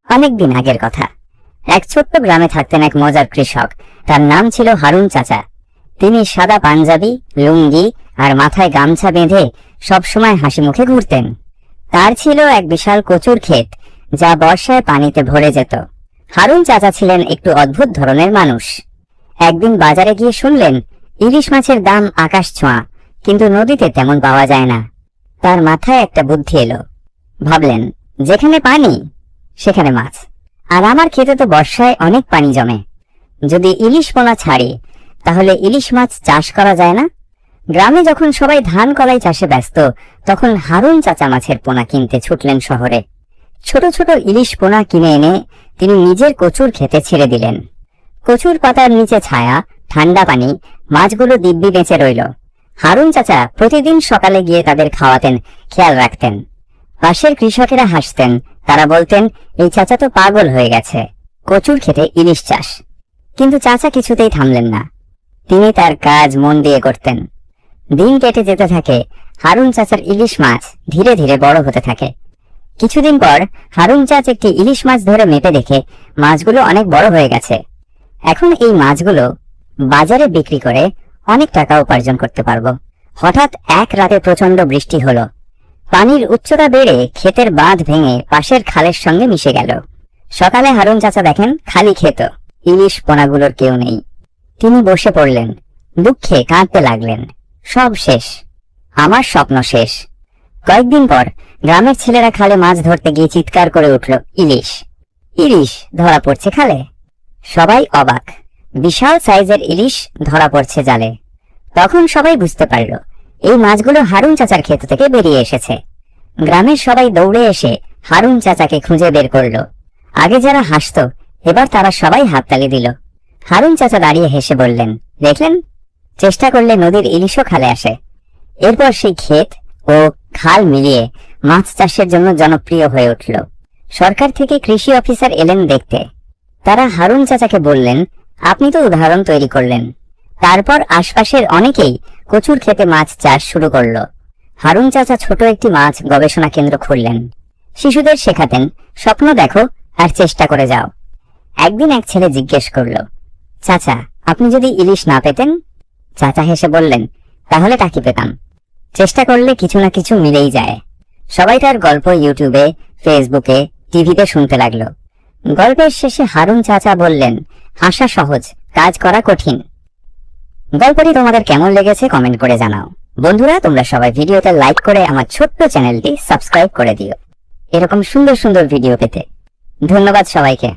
অনেকদিন আগের কথা। এক ছোট্ট গ্রামে থাকতেন এক মজার কৃষক। তার নাম ছিল হারুন চাচা। তিনি সাদা পাঞ্জাবি, লুঙ্গি আর মাথায় গামছা বেঁধে সবসময় হাসি মুখে ঘুরতেন। তার ছিল এক বিশাল কচুর ক্ষেত, যা বর্ষায় পানিতে ভরে যেত। হারুন চাচা ছিলেন একটু অদ্ভুত ধরনের মানুষ। একদিন বাজারে গিয়ে শুনলেন ইলিশ মাছের দাম আকাশ ছোঁয়া, কিন্তু নদীতে তেমন পাওয়া যায় না। তার মাথায় একটা বুদ্ধি এলো। ভাবলেন, যেখানে পানি সেখানে মাছ, আর আমার ক্ষেতে তো বর্ষায় অনেক পানি জমে। যদি ইলিশ পোনা ছাড়ি, তাহলে ইলিশ মাছ চাষ করা যায় না? গ্রামে যখন সবাই ধান কলাই চাষে ব্যস্ত, তখন হারুন চাচা মাছের পোনা কিনতে ছুটলেন শহরে। ছোট ছোট ইলিশ পোনা কিনে এনে তিনি নিজের কচুর খেতে ছেড়ে দিলেন। কচুর পাতার নিচে ছায়া, ঠান্ডা পানি, মাছগুলো দিব্যি বেঁচে রইল। হারুন চাচা প্রতিদিন সকালে গিয়ে তাদের খাওয়াতেন, খেয়াল রাখতেন। পাশের কৃষকেরা হাসতেন। তারা বলতেন, এই চাচা তো পাগল হয়ে গেছে, কচুর খেতে ইলিশ চাষ। কিন্তু চাচা কিছুতেই থামলেন না। তিনি তার কাজ মন দিয়ে করতেন। দিন কেটে যেতে থাকে। হারুন চাচার ইলিশ মাছ ধীরে ধীরে বড় হতে থাকে। কিছুদিন পর হারুন চাচা একটি ইলিশ মাছ ধরে মেপে দেখে মাছগুলো অনেক বড় হয়ে গেছে। এখন এই মাছগুলো বাজারে বিক্রি করে অনেক টাকা উপার্জন করতে পারবো। হঠাৎ এক রাতে প্রচন্ড বৃষ্টি হলো। পানির উচ্চতা বেড়ে ক্ষেতের বাঁধ ভেঙে পাশের খালের সঙ্গে মিশে গেল। সকালে হারুন চাচা দেখেন খালি ক্ষেত, ইলিশ পোনাগুলোর কেউ নেই। তিনি বসে পড়লেন, দুঃখে কাঁদতে লাগলেন। সব শেষ, আমার স্বপ্ন শেষ। কয়েকদিন পর গ্রামের ছেলেরা খালে মাছ ধরতে গিয়ে চিৎকার করে উঠল, ইলিশ ইলিশ ধরা পড়ছে খালে। সবাই অবাক। বিশাল সাইজের ইলিশ ধরা পড়ছে জালে। তখন সবাই বুঝতে পারল, এই মাছগুলো হারুন চাচার ক্ষেত থেকে বেরিয়ে এসেছে। গ্রামের সবাই দৌড়ে এসে হারুন চাচাকে খুঁজে বের করল। আগে যারা হাসত, এবার তারা সবাই হাততালি দিল। হারুন চাচা দাঁড়িয়ে হেসে বললেন, দেখলেন, চেষ্টা করলে নদীর ইলিশও খালে আসে। এরপর সেই ক্ষেত ও খাল মিলিয়ে মাছ চাষের জন্য জনপ্রিয় হয়ে উঠল। সরকার থেকে কৃষি অফিসার এলেন দেখতে। তারা হারুন চাচাকে বললেন, আপনি তো উদাহরণ তৈরি করলেন। তারপর আশপাশের অনেকেই কচুর খেতে মাছ চাষ শুরু করল। হারুন চাচা ছোট একটি মাছ গবেষণা কেন্দ্র খুললেন। শিশুদের শেখাতেন, স্বপ্ন দেখো আর চেষ্টা করে যাও। একদিন এক ছেলে জিজ্ঞেস করল, চাচা, আপনি যদি ইলিশ না পেতেন? চাচা হেসে বললেন, তাহলে টাকি পেতাম। চেষ্টা করলে কিছু না কিছু মিলেই যায়। সবাই তার গল্প ইউটিউবে, ফেসবুকে, টিভিতে শুনতে লাগলো। গল্পের শেষে হারুন চাচা বললেন, আশা সহজ, কাজ করা কঠিন। গল্পটি তোমাদের কেমন লেগেছে কমেন্ট করে জানাও। বন্ধুরা, তোমরা সবাই ভিডিওতে লাইক করে আমার ছোট্ট চ্যানেলটি সাবস্ক্রাইব করে দিও এরকম সুন্দর সুন্দর ভিডিও পেতে। ধন্যবাদ সবাইকে।